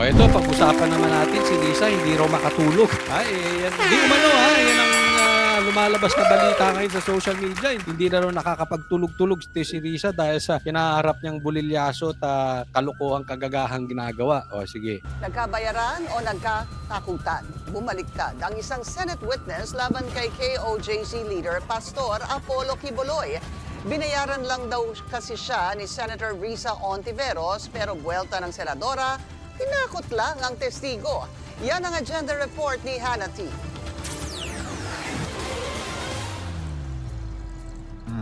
O ito, pag-usapan naman natin si Lisa, hindi raw makatulog. Yan, hindi umano yan ang lumalabas na balita ngayon sa social media. Hindi na raw nakakapagtulog-tulog si Lisa dahil sa kinaharap niyang bulilyaso at kalokohang kagagahang ginagawa. O sige. Nagkabayaran o nagkatakutan? Bumaliktad ang isang Senate witness laban kay KOJC leader Pastor Apollo Quiboloy. Binayaran lang daw kasi siya ni Senator Risa Ontiveros pero buwelta ng senadora, tinakot lang ang testigo. Yan ang agenda report ni Hannah T.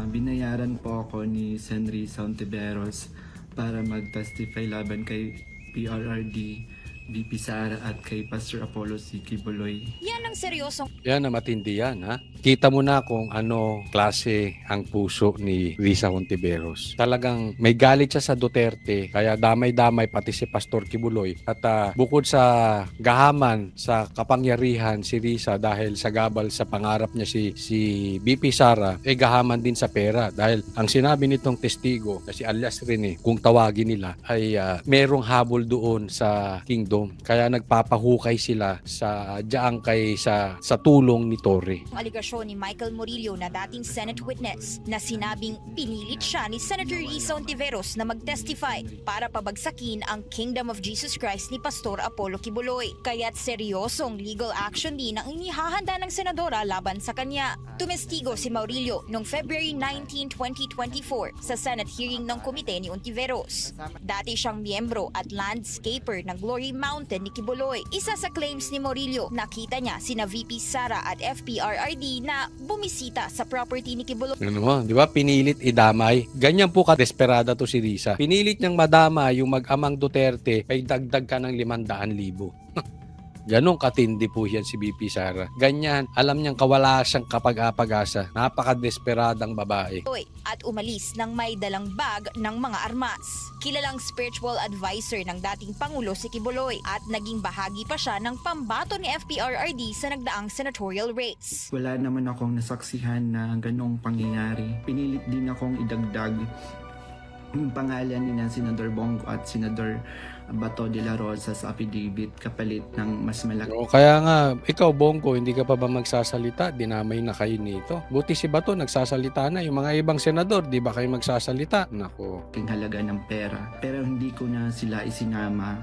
Binayaran po ako ni Sen. Risa Ontiveros para mag-testify laban kay PRRD, VP Sara at kay Pastor Apollo C. Quiboloy. Yan ang seryosong Yan na matindi yan, ha? Kita mo na kung ano klase ang puso ni Risa Ontiveros. Talagang may galit siya sa Duterte, kaya damay-damay pati si Pastor Quiboloy. At bukod sa gahaman sa kapangyarihan si Risa dahil sa gabal sa pangarap niya si BP Sara, gahaman din sa pera. Dahil ang sinabi nitong testigo na si alias Rene, kung tawagin nila, ay merong habol doon sa kingdom. Kaya nagpapahukay sila sa diyaang kay sa tulong ni Torre. aligasyon ni Michael Murillo na dating Senate witness na sinabing pinilit siya ni Senator Risa Ontiveros na mag-testify para pabagsakin ang Kingdom of Jesus Christ ni Pastor Apollo Quiboloy. Kaya't seryosong legal action din ang inihahanda ng senadora laban sa kanya. Tumestigo si Murillo noong February 19, 2024 sa Senate hearing ng komite ni Ontiveros. Dati siyang miyembro at landscaper ng Glory Mountain ni Quiboloy. Isa sa claims ni Murillo, nakita niya sina VP Sara at FPRRD na bumisita sa property ni Quiboloy. Ano mo, di ba? Pinilit idamay. Ganyan po ka-desperada to si Risa. Pinilit niyang madama yung mag-amang Duterte ay dagdag ka ng 500,000. Ganong katindi po yan si BP Sara. Ganyan, alam niyang kawala siyang kapag-apag-asa. Napaka-desperadang babae. At umalis ng may dalang bag ng mga armas. Kilalang spiritual advisor ng dating Pangulo si Quiboloy at naging bahagi pa siya ng pambato ni FPRRD sa nagdaang senatorial race. Wala naman akong nasaksihan na ganong pangyayari. Pinilit din akong idagdag yung pangalan ni Senador Bongo at Senador Bato de la Rosa sa affidavit kapalit ng mas malaki. O, kaya nga, ikaw Bongo, hindi ka pa ba magsasalita? Dinamay na kayo nito. Buti si Bato, nagsasalita na. Yung mga ibang senador, di ba kayo magsasalita? Nako. King halaga ng pera. Pero hindi ko na sila isinama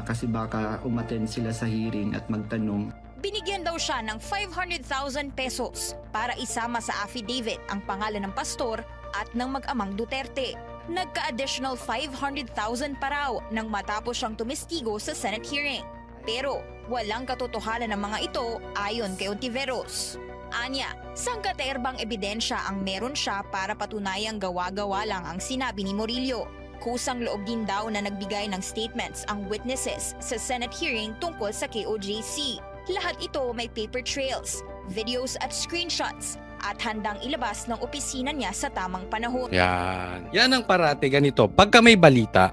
kasi baka umattend sila sa hearing at magtanong. Binigyan daw siya ng 500,000 pesos para isama sa affidavit ang pangalan ng pastor at ng mag-amang Duterte. Nagka-additional 500,000 pa raw nang matapos siyang tumestigo sa Senate hearing. Pero walang katotohanan ng mga ito ayon kay Ontiveros. Anya, sangkaterbang ebidensya ang meron siya para patunayang gawa-gawa lang ang sinabi ni Murillo. Kusang loob din daw na nagbigay ng statements ang witnesses sa Senate hearing tungkol sa KOJC. Lahat ito may paper trails, videos at screenshots at handang ilabas ng opisina niya sa tamang panahon. Yan ang parati ganito. Pagka may balita,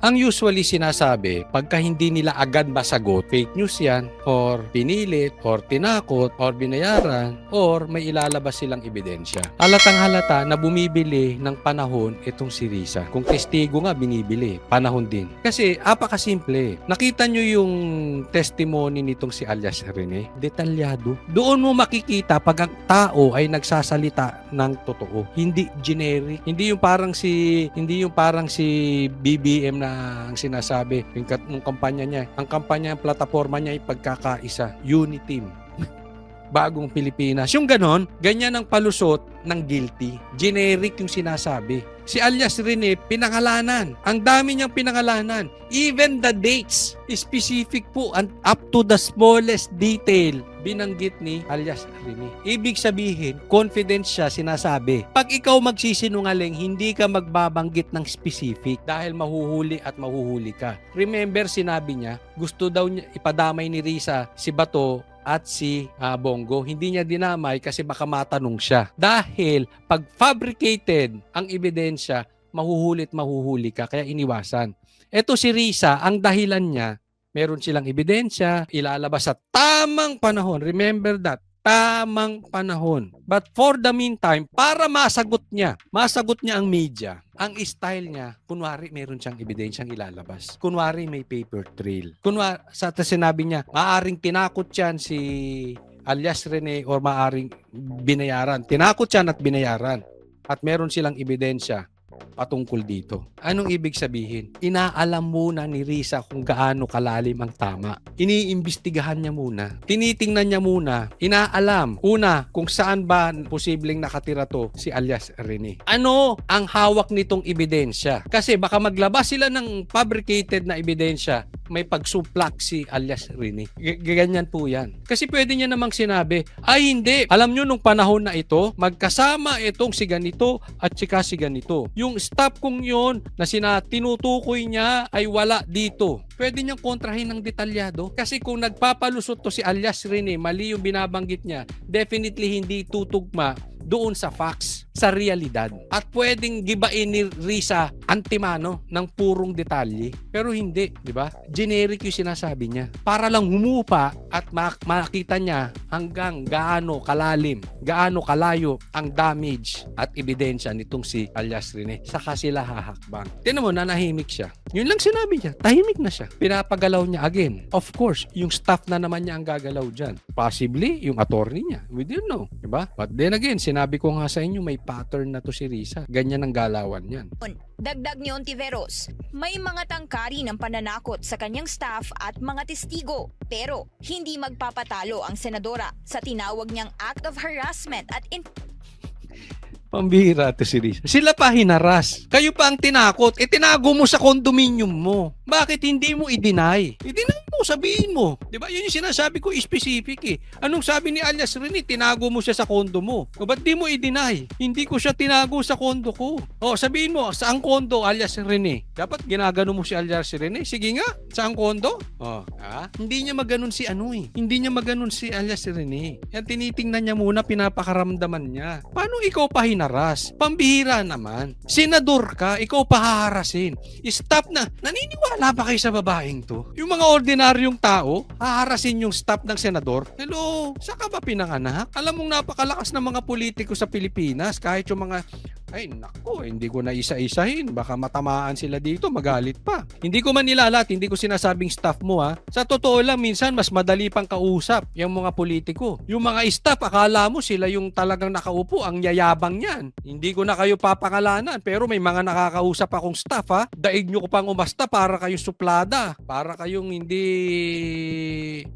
ang usually sinasabi, pagka hindi nila agad masagot, fake news yan, or pinilit, or tinakot, or binayaran, or may ilalabas silang ebidensya. Halatang halata na bumibili ng panahon itong si Risa. Kung testigo nga, binibili. Panahon din. Kasi, apakasimple. Nakita nyo yung testimony nitong si alias Rene? Detalyado. Doon mo makikita pag ang tao ay nagsasalita ng totoo. Hindi generic. Hindi yung parang si BBM na ang sinasabi yung kampanya niya. Ang kampanya, ang plataforma niya ay pagkakaisa, unity team. Bagong Pilipinas. Yung ganon, ganyan ang palusot ng guilty. Generic yung sinasabi. Si alias Rene, pinangalanan. Ang dami niyang pinangalanan. Even the dates, specific po and up to the smallest detail, binanggit ni alias Rene. Ibig sabihin, confidence siya sinasabi. Pag ikaw magsisinungaling, hindi ka magbabanggit ng specific dahil mahuhuli at mahuhuli ka. Remember, sinabi niya, gusto daw niya ipadamay ni Risa si Bato at si Bongo. Hindi niya dinamay kasi baka matanong siya. Dahil pag fabricated ang ebidensya, mahuhuli ka, kaya iniwasan. Eto si Risa, ang dahilan niya, meron silang ebidensya, ilalabas sa tamang panahon. Remember that. tamang panahon. But for the meantime, para masagot niya ang media, ang style niya, kunwari meron siyang ebidensyang ilalabas. Kunwari may paper trail. Kunwari, sinabi niya, maaring tinakot yan si alias Rene or maaring binayaran. Tinakot yan at binayaran. At meron silang ebidensya patungkol dito. Anong ibig sabihin? Inaalam muna ni Risa kung gaano kalalim ang tama. Iniimbestigahan niya muna. Tinitingnan niya muna. Inaalam. Una, kung saan ba posibleng nakatira to si alias Rene. Ano ang hawak nitong ebidensya? Kasi baka maglabas sila ng fabricated na ebidensya, may pagsuplak si alias Rene. Ganyan po yan. Kasi pwede niya namang sinabi, ay hindi. Alam nyo nung panahon na ito, magkasama itong si ganito at sika si ganito. Yung staff kong yun na tinutukoy niya ay wala dito. Pwede niyang kontrahin ng detalyado. Kasi kung nagpapalusot to si alias Rene, mali yung binabanggit niya, definitely hindi tutugma doon sa facts, sa realidad. At pwedeng gibain ni Risa antimano ng purong detalye. Pero hindi, di ba? Generic yung sinasabi niya. Para lang humupa at makita niya hanggang gaano kalalim, gaano kalayo ang damage at ebidensya nitong si alias Rene. Saka sila hahakbang. Tingnan mo, nanahimik siya. Yun lang sinabi niya. Tahimik na siya. Pinapagalaw niya again. Of course, yung staff na naman niya ang gagalaw dyan. Possibly, yung attorney niya. We don't know. Diba? But then again, sinabi ko nga sa inyo, may pattern na to si Risa. Ganyan ang galawan yan. Dagdag ni Ontiveros, may mga tangkari ng pananakot sa kanyang staff at mga testigo. Pero hindi magpapatalo ang senadora sa tinawag niyang act of harassment at Pambihira to si Risa. Sila pa hinaras. Kayo pa ang tinakot. Tinago mo sa condominium mo. Bakit hindi mo i-deny? I-deny mo, sabihin mo. Diba? Yun yung sinasabi ko, specific eh. Anong sabi ni alias Rene? Tinago mo siya sa kondo mo. O ba't di mo i-deny? Hindi ko siya tinago sa kondo ko. O sabihin mo, saang kondo alias Rene? Dapat ginagano mo si alias Rene? Sige nga, saang kondo? O, hindi niya maganon si Hindi niya maganon si alias Rene. Yan tinitingnan niya muna, pinapakaramdaman niya. Paano ikaw pa hinaras? Pambihira naman. Senador ka, ikaw pa haharasin. Stop na. Naniniwala ba kayo sa babaeng to? Yung mga ordinaryong tao, haharasin yung staff ng senador? Hello, saan ka ba pinanganak? Alam mong napakalakas ng mga politiko sa Pilipinas, kahit yung mga ay nako, hindi ko na isa-isahin. Baka matamaan sila dito, magalit pa. Hindi ko man nilalat, hindi ko sinasabing staff mo ha. Sa totoo lang, minsan mas madali pang kausap yung mga politiko. Yung mga staff, akala mo sila yung talagang nakaupo, ang yayabang yan. Hindi ko na kayo papakalanan, pero may mga nakakausap akong staff ha. Daig nyo ko pang umasta para kayong suplada. Para kayong hindi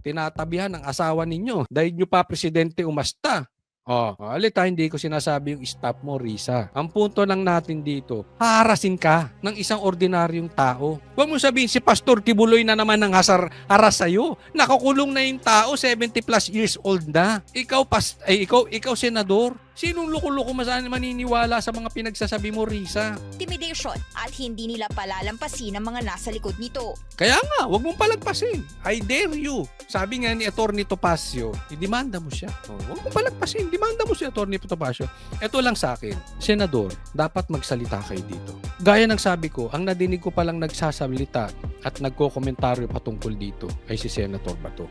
tinatabihan ng asawa ninyo. Daig nyo pa presidente umasta. Alita, hindi ko sinasabi yung stop mo, Risa. Ang punto lang natin dito, haharasin ka ng isang ordinaryong tao. Huwag mo sabihin si Pastor Kibuloy na naman ng haras sa'yo. Nakakulong na yung tao, 70 plus years old na. Ikaw senador. Sinong loko-loko maniniwala sa mga pinagsasabi mo, Risa? intimidation at hindi nila palalampasin ang mga nasa likod nito. Kaya nga, wag mong palagpasin. I dare you. Sabi nga ni Atty. Topacio, idemanda mo siya. Wag mong palagpasin. Demanda mo si Atty. Topacio. Ito lang sa akin. Senador, dapat magsalita kayo dito. Gaya ng sabi ko, ang nadinig ko palang nagsasalita at nagko-komentaryo patungkol dito ay si Senator Bato.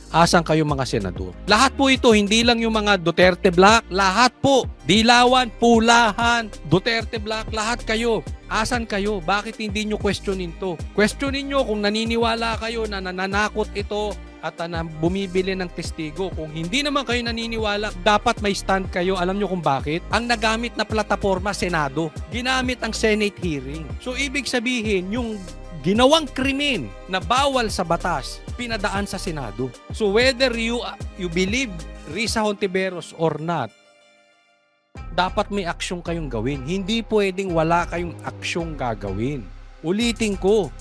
Asan kayo mga senador? Lahat po ito, hindi lang yung mga Duterte Black, lahat po. Dilawan, Pulahan, Duterte Black, lahat kayo. Asan kayo? Bakit hindi nyo questionin to? Questionin nyo kung naniniwala kayo na nananakot ito at bumibili ng testigo. Kung hindi naman kayo naniniwala, dapat may stand kayo. Alam nyo kung bakit? Ang nagamit na plataforma, Senado. Ginamit ang Senate hearing. So, ibig sabihin, yung ginawang krimen na bawal sa batas, pinadaan sa Senado. So whether you believe Risa Hontiveros or not, dapat may aksyong kayong gawin. Hindi pwedeng wala kayong aksyong gagawin. Ulitin ko,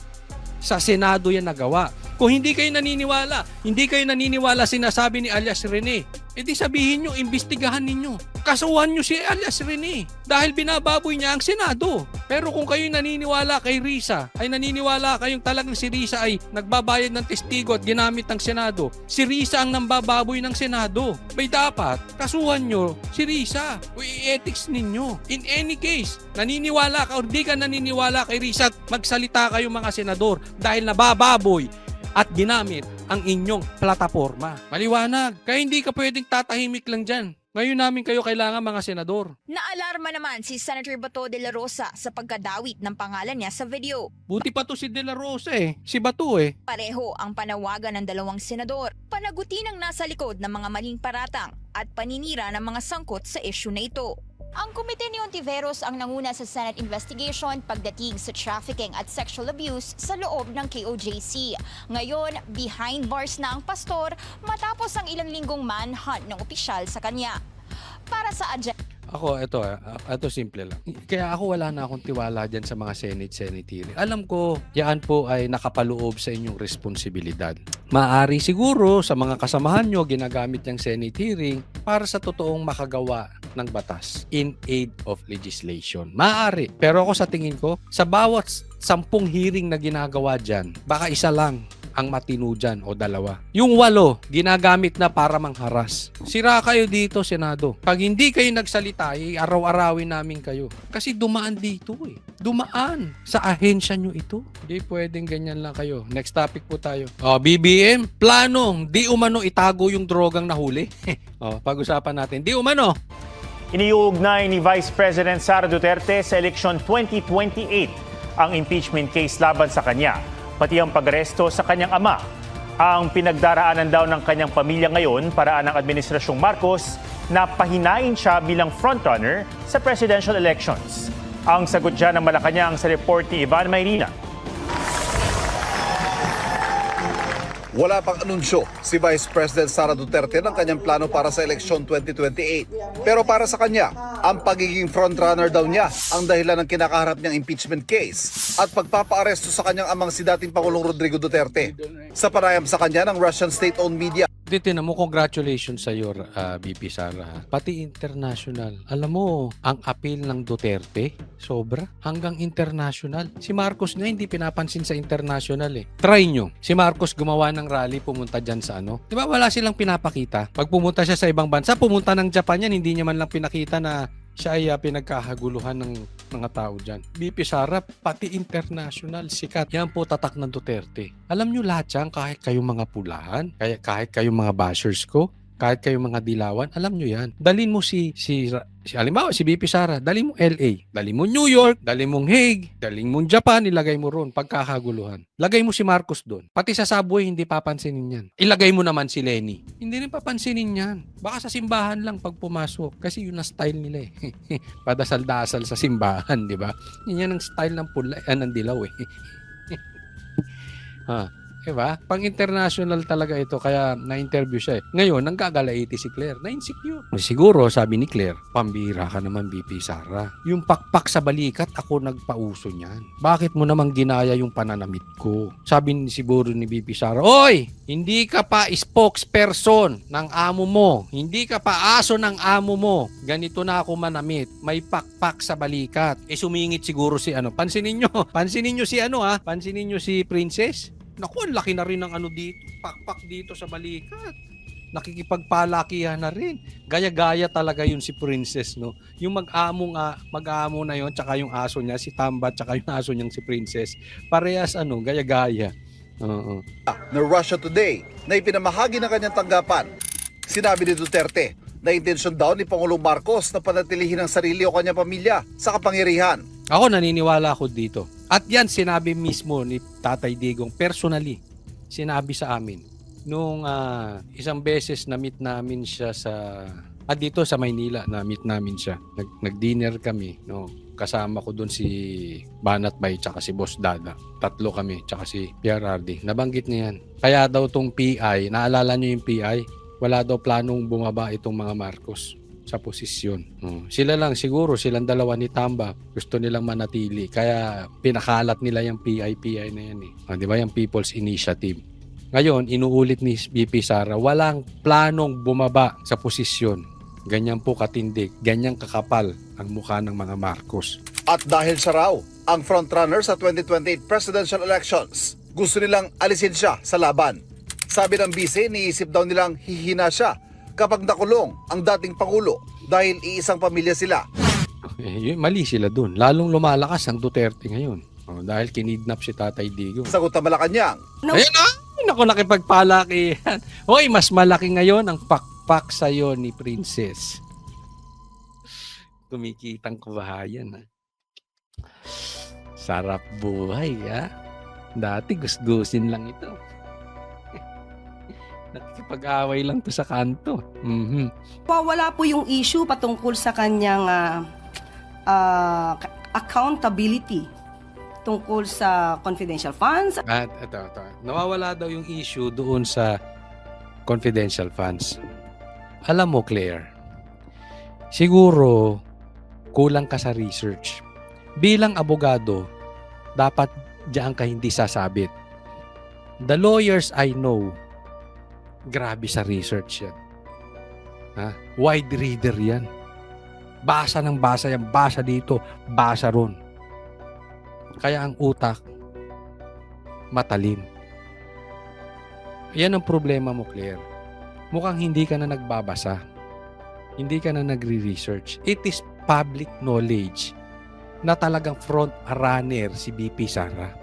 sa Senado yan nagawa. Kung hindi kayo naniniwala sinasabi ni alias Rene, edi sabihin nyo, imbestigahan ninyo. Kasuhan nyo si alias Rene dahil binababoy niya ang Senado. Pero kung kayo naniniwala kay Risa, ay naniniwala kayong talagang si Risa ay nagbabayad ng testigo at ginamit ng Senado, si Risa ang nambababoy ng Senado, may dapat kasuhan nyo si Risa o i-ethics ninyo. In any case, naniniwala ka o di ka naniniwala kay Risa, magsalita kayo mga senador dahil nabababoy at ginamit ang inyong plataforma. Maliwanag. Kaya hindi ka pwedeng tatahimik lang dyan. Ngayon namin kayo kailangan mga senador. Naalarma naman si Senator Bato de la Rosa sa pagkadawit ng pangalan niya sa video. Buti pa to si De La Rosa si Bato Pareho ang panawagan ng dalawang senador, panagutin ang nasa likod ng mga maling paratang at paninira ng mga sangkot sa issue na ito. Ang komite ni Ontiveros ang nanguna sa Senate investigation pagdating sa trafficking at sexual abuse sa loob ng KOJC. Ngayon, behind bars na ang pastor matapos ang ilang linggong manhunt ng opisyal sa kanya. Para sa agenda, Ako, ito simple lang. Kaya ako wala na akong tiwala dyan sa mga Senate hearing. Alam ko, yan po ay nakapaloob sa inyong responsibilidad. Maari siguro sa mga kasamahan nyo, ginagamit yung Senate hearing para sa totoong makagawa ng batas in aid of legislation. Maari. Pero ako sa tingin ko, sa bawat 10 hearing na ginagawa dyan, baka isa lang ang matino dyan o 2. Yung 8, ginagamit na para mangharas. Sira kayo dito, Senado. Pag hindi kayo nagsalita, araw-arawin namin kayo. Kasi dumaan dito Dumaan sa ahensya nyo ito. Hindi pwedeng ganyan lang kayo. Next topic po tayo. BBM, planong di umano itago yung drogang nahuli. Pag-usapan natin. Di umano. Iniuugnay ni Vice President Sara Duterte sa eleksyon 2028 ang impeachment case laban sa kanya, pati ang pag-aresto sa kanyang ama. Ang pinagdaraanan daw ng kanyang pamilya ngayon paraan ng Administrasyong Marcos na pahinain siya bilang frontrunner sa presidential elections. Ang sagot dyan ng Malacanang sa report ni Ivan Mayrina. Wala pang anunsyo si Vice President Sara Duterte ng kanyang plano para sa eleksyon 2028. Pero para sa kanya, ang pagiging frontrunner daw niya ang dahilan ng kinakaharap niyang impeachment case at pagpapaaresto sa kanyang amang si dating Pangulong Rodrigo Duterte. Sa panayam sa kanya ng Russian state-owned media, Tinan mo, congratulations sa iyo, BP Sara. Pati international. Alam mo, ang appeal ng Duterte, sobra. Hanggang international. Si Marcos nga hindi pinapansin sa international Try nyo. Si Marcos gumawa ng rally, pumunta dyan sa Di ba wala silang pinapakita? Pag pumunta siya sa ibang bansa, pumunta ng Japan yan, hindi niya man lang pinakita na siya ay pinagkahaguluhan ng mga tao dyan. BP Sara, pati international, sikat. Yan po tatak ng Duterte. Alam nyo lahat yan, kahit kayong mga pulahan, kahit kayong mga bashers ko, kahit kayong mga dilawan, alam nyo yan. Dalin mo halimbawa, si BP Sara, dalin mo LA, dalin mo New York, dalin mong Hague, dalin mong Japan, ilagay mo ron, pagkakaguluhan. Lagay mo si Marcos doon. Pati sa subway, hindi papansinin yan. Ilagay mo naman si Lenny. Hindi rin papansinin yan. Baka sa simbahan lang pag pumasok. Kasi yun ang style nila Padasal-dasal sa simbahan, di ba? Yan ang style ng pula, ng dilaw Diba? Pang-international talaga ito, kaya na-interview siya Ngayon, nanggagalaiti si Claire, na-insecure. Siguro, sabi ni Claire, pambira ka naman, BP Sara. Yung pakpak sa balikat, ako nagpauso niyan. Bakit mo naman ginaya yung pananamit ko? Sabi siguro ni BP Sara, Oy! Hindi ka pa spokesperson ng amo mo. Hindi ka pa aso ng amo mo. Ganito na ako manamit. May pakpak sa balikat. Sumingit siguro si Pansinin nyo. Pansinin nyo si Pansinin nyo si Princess. Naku, ang laki na rin ng dito, pakpak dito sa balikat. Nakikipagpalakihan na rin. Gaya-gaya talaga yun si Princess, no? Yung mag-amo na yun, tsaka yung aso niya, si Tamba, tsaka yung aso niyang si Princess. Parehas, gaya-gaya. na Russia Today na ipinamahagi ng kanyang tanggapan. Sinabi ni Duterte na intensyon daw ni Pangulong Marcos na panatilihin ang sarili o kanyang pamilya sa kapangyarihan. Ako naniniwala ako dito. At yan sinabi mismo ni Tatay Digong personally. Sinabi sa amin nung isang beses na meet namin siya dito sa Maynila, na meet namin siya. Nag-dinner kami, no. Kasama ko doon si Banat Bay tsaka si Boss Dada. 3 kami tsaka si Pierre Hardy. Nabanggit niya yan. Kaya daw tong PI, naalala niyo yung PI? Wala daw planong bumaba itong mga Marcos sa posisyon. Sila lang siguro, silang dalawa ni Tamba, gusto nilang manatili. Kaya pinakalat nila yung PI na yan di ba yung People's Initiative. Ngayon, inuulit ni BP Sara, walang planong bumaba sa posisyon. Ganyan po katindig, ganyang kakapal ang mukha ng mga Marcos. At dahil siya raw ang frontrunner sa 2028 presidential elections, gusto nilang alisin siya sa laban. Sabi ng bise, niisip daw nilang hihina siya kapag nakulong ang dating Pangulo dahil iisang pamilya sila. Mali sila dun. Lalong lumalakas ang Duterte ngayon. Dahil kinidnap si Tatay Digong. Sagot ng Malacanang, Ayan na! Naku, nakipagpalakihan. Hoy, mas malaki ngayon ang pakpak sa'yo ni Princess. Kumikitang kabahayan, ha? Sarap buhay, ha? Dati gusgusin lang ito. Nakikipag-away lang to sa kanto. Wala po yung issue patungkol sa kanyang accountability tungkol sa confidential funds. At ito. Nawawala daw yung issue doon sa confidential funds. Alam mo, Claire, siguro kulang ka sa research. Bilang abogado, dapat diyan ka hindi sasabit. The lawyers I know, grabe sa research yan. Wide reader yan. Basa ng basa yan. Basa dito, basa ron. Kaya ang utak, matalim. Yan ang problema mo, Claire. Mukhang hindi ka na nagbabasa. Hindi ka na nagre-research. It is public knowledge na talagang front runner si BP Sara.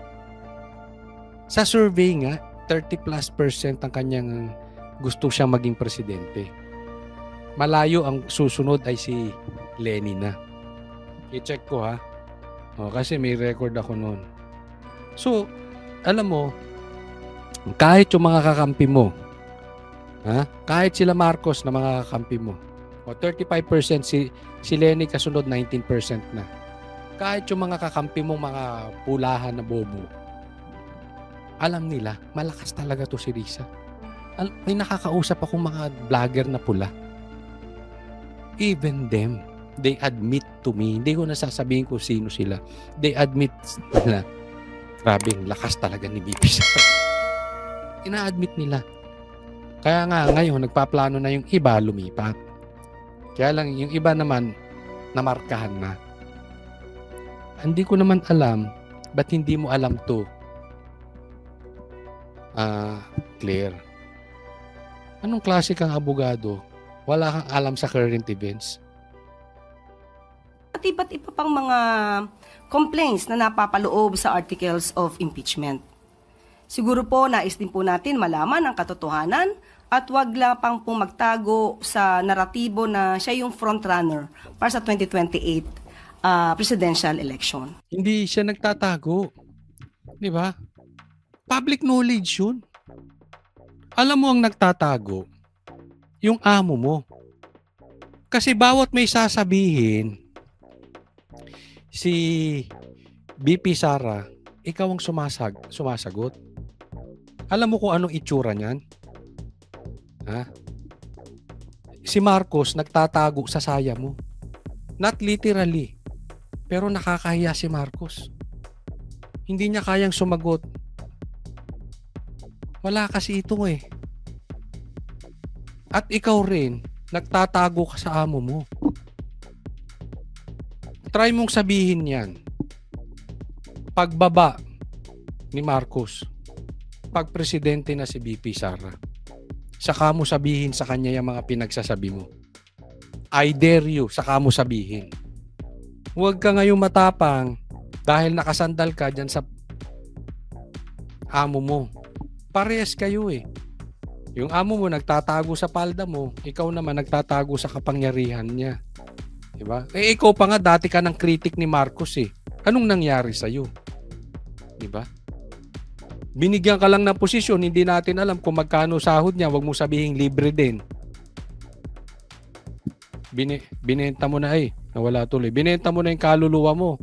Sa survey nga, 30+% ang kanyang gusto siyang maging presidente. Malayo ang susunod ay si Lenny na. I-check ko, ha. Kasi may record ako noon. So, alam mo, kahit yung mga kakampi mo, kahit sila Marcos na mga kakampi mo, 35% si Lenny kasunod 19% na. Kahit yung mga kakampi mo, mga pulahan na bobo, alam nila, malakas talaga to si Risa. May nakakausap akong mga vlogger na pula. Even them, they admit to me, hindi ko nasasabihin kung sino sila. They admit na, grabe, lakas talaga ni BP Sara. Ina-admit nila. Kaya nga, ngayon, nagpaplano na yung iba lumipat. Kaya lang, yung iba naman, namarkahan na. Hindi ko naman alam, ba't hindi mo alam to? Claire. Anong klase kang abogado? Wala kang alam sa current events? At iba't iba pang mga complaints na napapaloob sa articles of impeachment. Siguro po nais din po natin malaman ang katotohanan at wag lang pang pong magtago sa naratibo na siya yung frontrunner para sa 2028 presidential election. Hindi siya nagtatago. Di ba? Public knowledge yun. Alam mo ang nagtatago, yung amo mo. Kasi bawat may sasabihin, si BP Sara, ikaw ang sumasagot. Alam mo kung anong itsura niyan? Si Marcos nagtatago sa saya mo. Not literally. Pero nakakahiya si Marcos. Hindi niya kayang sumagot. Wala kasi ito eh. At ikaw rin, nagtatago ka sa amo mo. Try mong sabihin yan. Pagbaba ni Marcos, pag presidente na si BP Sara, saka mo sabihin sa kanya yung mga pinagsasabi mo. I dare you, saka mo sabihin. Huwag ka ngayong matapang dahil nakasandal ka dyan sa amo mo. Parehas kayo eh. Yung amo mo nagtatago sa palda mo, ikaw naman nagtatago sa kapangyarihan niya. Diba? Ikaw pa nga dati ka ng critic ni Marcos eh. Anong nangyari sa'yo? Diba? Binigyan ka lang ng posisyon, hindi natin alam kung magkano sahod niya, wag mo sabihing libre din. Binenta mo na nawala tuloy. Binenta mo na yung kaluluwa mo.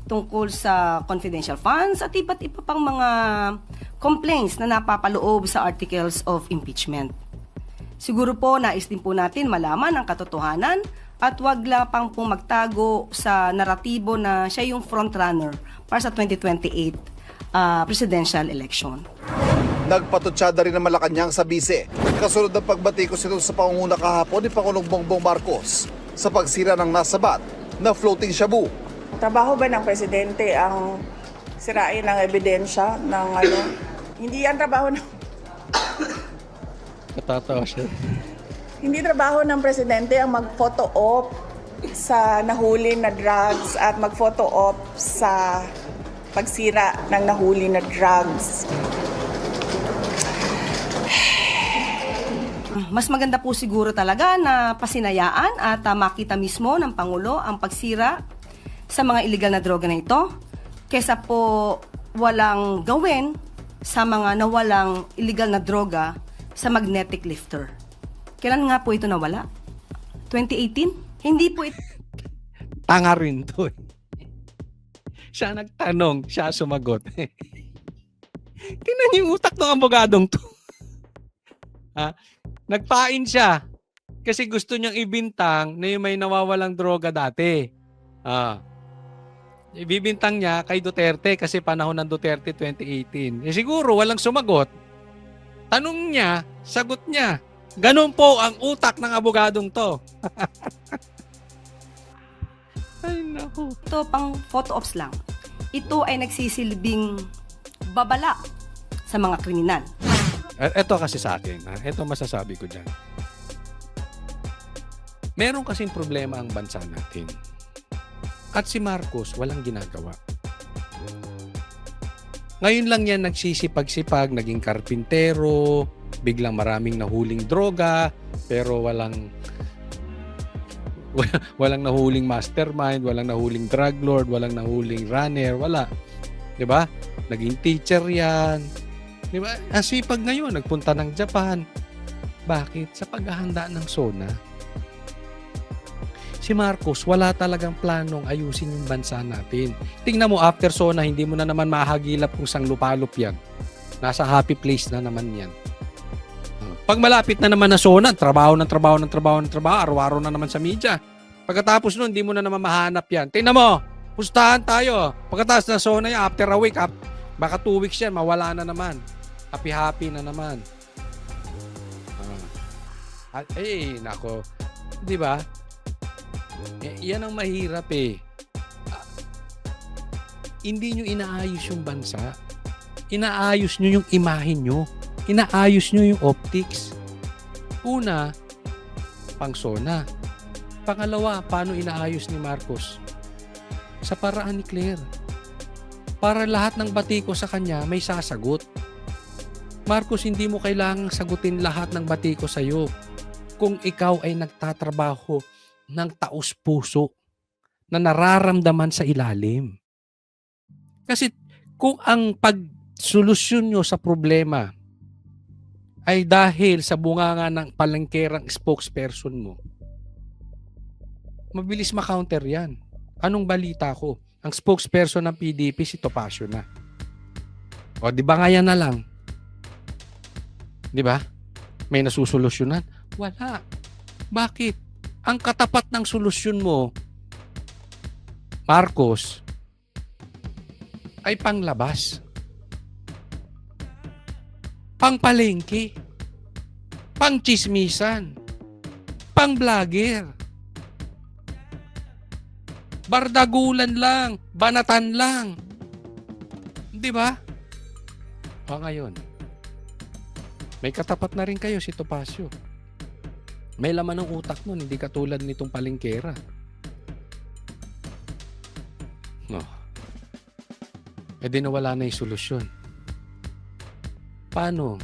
Tungkol sa confidential funds at iba't iba pang mga complaints na napapaloob sa articles of impeachment. Siguro po nais din po natin malaman ang katotohanan at wag lang pang pong magtago sa naratibo na siya yung frontrunner para sa 2028 presidential election. Nagpatutsada rin ng Malacanang sa bise, kasunod ng pagbatikos ito sa pangunguna kahapon ni Pangulong Bongbong Marcos sa pagsira ng nasabat na floating shabu. Trabaho ba ng presidente ang sirain ng ebidensya ng Hindi yan trabaho ng Natatawa siya. Hindi trabaho ng presidente ang mag-photo op sa nahuli na drugs at mag-photo op sa pagsira ng nahuli na drugs. Mas maganda po siguro talaga na pasinayaan at makita mismo ng Pangulo ang pagsira sa mga illegal na droga na ito kesa po walang gawin sa mga nawalang illegal na droga sa magnetic lifter. Kailan nga po ito nawala? 2018? Hindi po ito. Tanga rin to eh. Siya nagtanong, siya sumagot. Tingnan niyo yung utak ng abogadong to. Ha? Nagpain siya kasi gusto niyang ibintang na yung may nawawalang droga dati. Ibibintang niya kay Duterte kasi panahon ng Duterte 2018. Siguro walang sumagot. Tanong niya, sagot niya. Ganun po ang utak ng abogadong to. Ay, naku. Ito pang photo ops lang. Ito ay nagsisilbing babala sa mga kriminal. Ito kasi sa akin, ito masasabi ko dyan. Meron kasing problema ang bansa natin. At si Marcos walang ginagawa. Ngayon lang yan nagsisipag-sipag, naging karpintero, biglang maraming nahuling droga, pero walang nahuling mastermind, walang nahuling drug lord, walang nahuling runner, wala. 'Di ba? Naging teacher 'yan. 'Di ba? Ang sipag ngayon, nagpunta ng Japan. Bakit? Sa paghahanda ng SONA. Si Marcos, wala talagang planong ayusin yung bansa natin. Tingnan mo, after SONA, hindi mo na naman mahagilap kung sang lupalop yan. Nasa happy place na naman yan. Pag malapit na naman na SONA, trabaho, araw-araw na naman sa media. Pagkatapos nun, hindi mo na naman mahanap yan. Tingnan mo, pustahan tayo. Pagkatapos na SONA yan, after a week, baka 2 weeks yan, mawala na naman. Happy-happy na naman. Nako. Di ba? Yan ang mahirap eh. Hindi nyo inaayos yung bansa. Inaayos nyo yung imahe nyo. Inaayos nyo yung optics. Una, pang SONA. Pangalawa, paano inaayos ni Marcos? Sa paraan ni Claire. Para lahat ng batiko sa kanya may sasagot. Marcos, hindi mo kailangang sagutin lahat ng batiko sa'yo. Kung ikaw ay nagtatrabaho ng taos-puso na nararamdaman sa ilalim. Kasi kung ang pagsolusyon nyo sa problema ay dahil sa bunganga ng palengkerang spokesperson mo, mabilis ma-counter yan. Anong balita ko? Ang spokesperson ng PDP si Topacio na. O di ba nga yan na lang? Di ba? May nasusolusyonan? Wala. Bakit? Ang katapat ng solusyon mo, Marcos, ay panglabas. Pangpalengke. Pangchismisan. Pang-vlogger. Bardagulan lang. Banatan lang. Di ba? O ngayon, may katapat na rin kayo si Topacio. May laman ng utak nun, hindi katulad nitong palengkera. No. Di nawala na yung solusyon. Paano?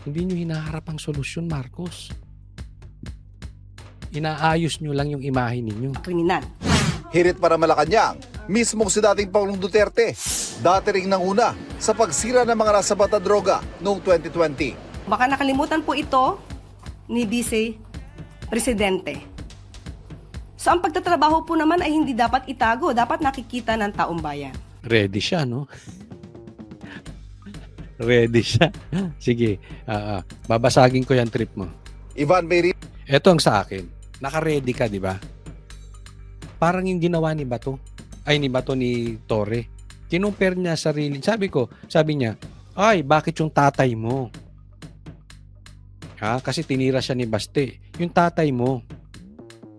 Hindi nyo hinaharap ang solusyon, Marcos. Inaayos nyo lang yung imahe ninyo. Kriminal. Hirit para Malacanang, mismo si dating Pangulong Duterte. Dati ring nanguna sa pagsira ng mga nasa bata droga noong 2020. Baka nakalimutan po ito ni Vice Presidente. So ang pagtatrabaho po naman ay hindi dapat itago, dapat nakikita ng taong bayan. Ready siya, no? Ready siya. Sige, babasagin ko yung trip mo. Ivan May Ito ang sa akin. Naka-ready ka, di ba? Parang yung ginawa ni Bato. Ni Torre. Kinumpare niya sarili. Sabi niya, ay, bakit yung tatay mo? Kasi tinira siya ni Baste. Yung tatay mo,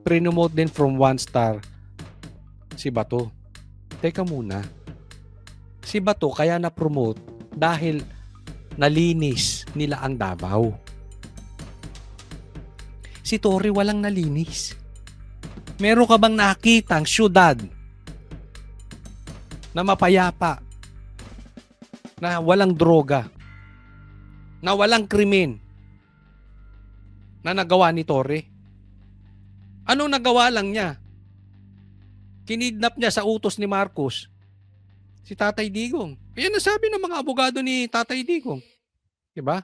pre-promote din from 1 star si Bato. Teka muna. Si Bato kaya na-promote dahil nalinis nila ang Davao. Si Torre walang nalinis. Meron ka bang nakitang syudad na mapayapa na walang droga, na walang krimen na nagawa ni Torre. Anong nagawa lang niya? Kinidnap niya sa utos ni Marcos si Tatay Digong. Ayan ang sabi ng mga abogado ni Tatay Digong. Diba?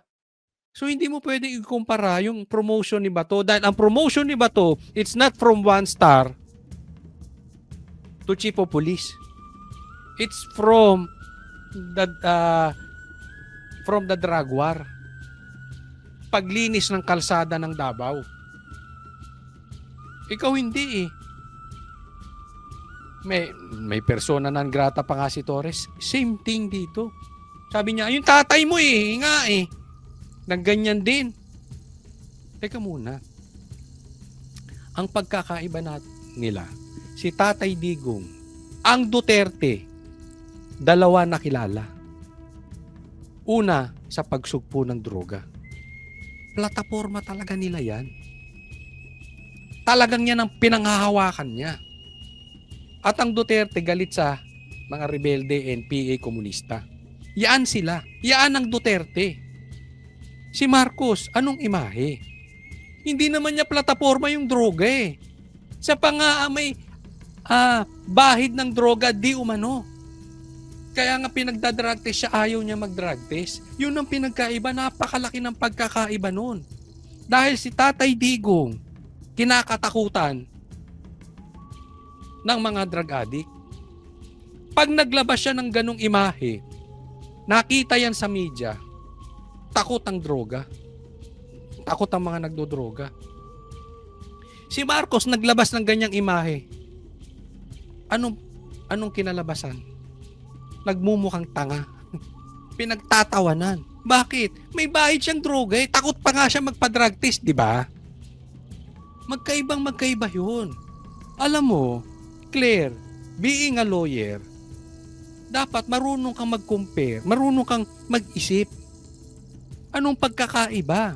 So hindi mo pwedeng ikumpara yung promotion ni Bato dahil ang promotion ni Bato, it's not from 1 star to chief of police. It's from the drug war. Paglinis ng kalsada ng Davao. Ikaw hindi eh. May persona non grata pa nga si Torres. Same thing dito. Sabi niya, yung tatay mo eh, nga eh. Nagganyan din. Teka muna. Ang pagkakaiba nila, si Tatay Digong, ang Duterte, dalawa nakilala. Una, sa pagsugpo ng droga. Plataforma talaga nila yan. Talagang yan ang pinanghahawakan niya. At ang Duterte galit sa mga rebelde NPA komunista. Yaan sila. Yaan ang Duterte. Si Marcos, anong imahe? Hindi naman niya plataforma yung droga eh. Sa may bahid ng droga, di umano. Kaya nga pinagdadrug test siya, ayaw niya mag-drug test. Yun ang pinagkaiba, napakalaki ng pagkakaiba nun. Dahil si Tatay Digong, kinakatakutan ng mga drug addict. Pag naglabas siya ng ganong imahe, nakita yan sa media, takot ang droga. Takot ang mga nagdodroga. Si Marcos naglabas ng ganyang imahe. Anong kinalabasan? Nagmumukhang tanga. Pinagtatawanan. Bakit? May bahid siyang droga eh. Takot pa nga siya magpa-drug test, di ba? Magkaiba yun. Alam mo, Claire, being a lawyer, dapat marunong kang mag-compare, marunong kang mag-isip. Anong pagkakaiba?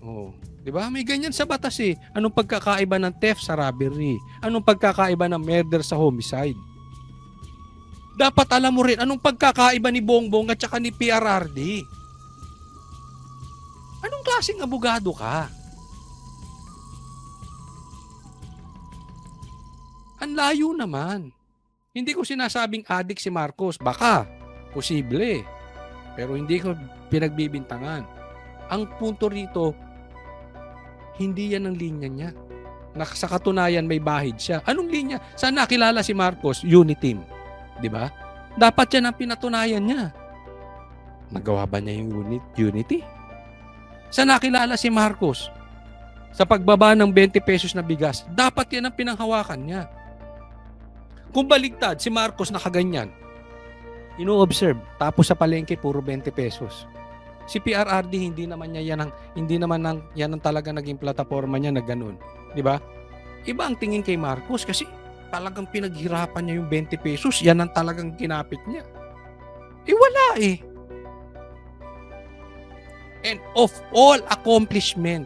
Oh, 'di ba? May ganyan sa batas eh. Anong pagkakaiba ng theft sa robbery? Anong pagkakaiba ng murder sa homicide? Dapat alam mo rin anong pagkakaiba ni Bongbong at saka ni PRRD. Anong klaseng abogado ka? Ang layo naman. Hindi ko sinasabing adik si Marcos. Baka. Posible. Pero hindi ko pinagbibintangan. Ang punto rito, hindi yan ang linya niya. Sa katunayan may bahid siya. Anong linya? Saan nakilala si Marcos? Uniteam. Di ba? Dapat yan ang pinatunayan niya. Nagawa ba niya yung unity? Saan nakilala si Marcos? Sa pagbaba ng 20 pesos na bigas. Dapat yan ang pinanghawakan niya. Kung baligtad, si Marcos nakaganyan. Ino-observe. Tapos sa palengke, puro 20 pesos. Si PRRD, hindi naman yan ang talaga naging plataforma niya na ganun. Di ba? Iba ang tingin kay Marcos kasi talagang pinaghirapan niya yung 20 pesos. Yan ang talagang kinapit niya. Wala eh. And of all accomplishment,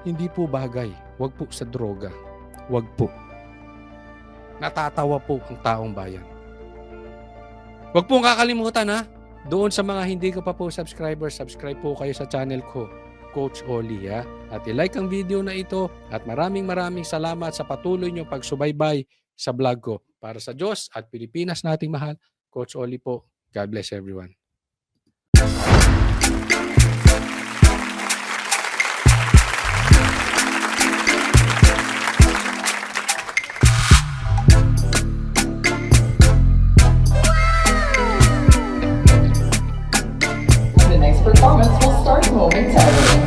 hindi po bagay. Huwag po sa droga. Huwag po. Natatawa po ang taong bayan. Huwag pong kakalimutan ha. Doon sa mga hindi ko pa po subscribe po kayo sa channel ko, Coach Oli ha. At i-like ang video na ito at maraming salamat sa patuloy niyong pagsubaybay sa vlog ko. Para sa Diyos at Pilipinas nating mahal, Coach Oli po. God bless everyone. The next performance will start momentarily.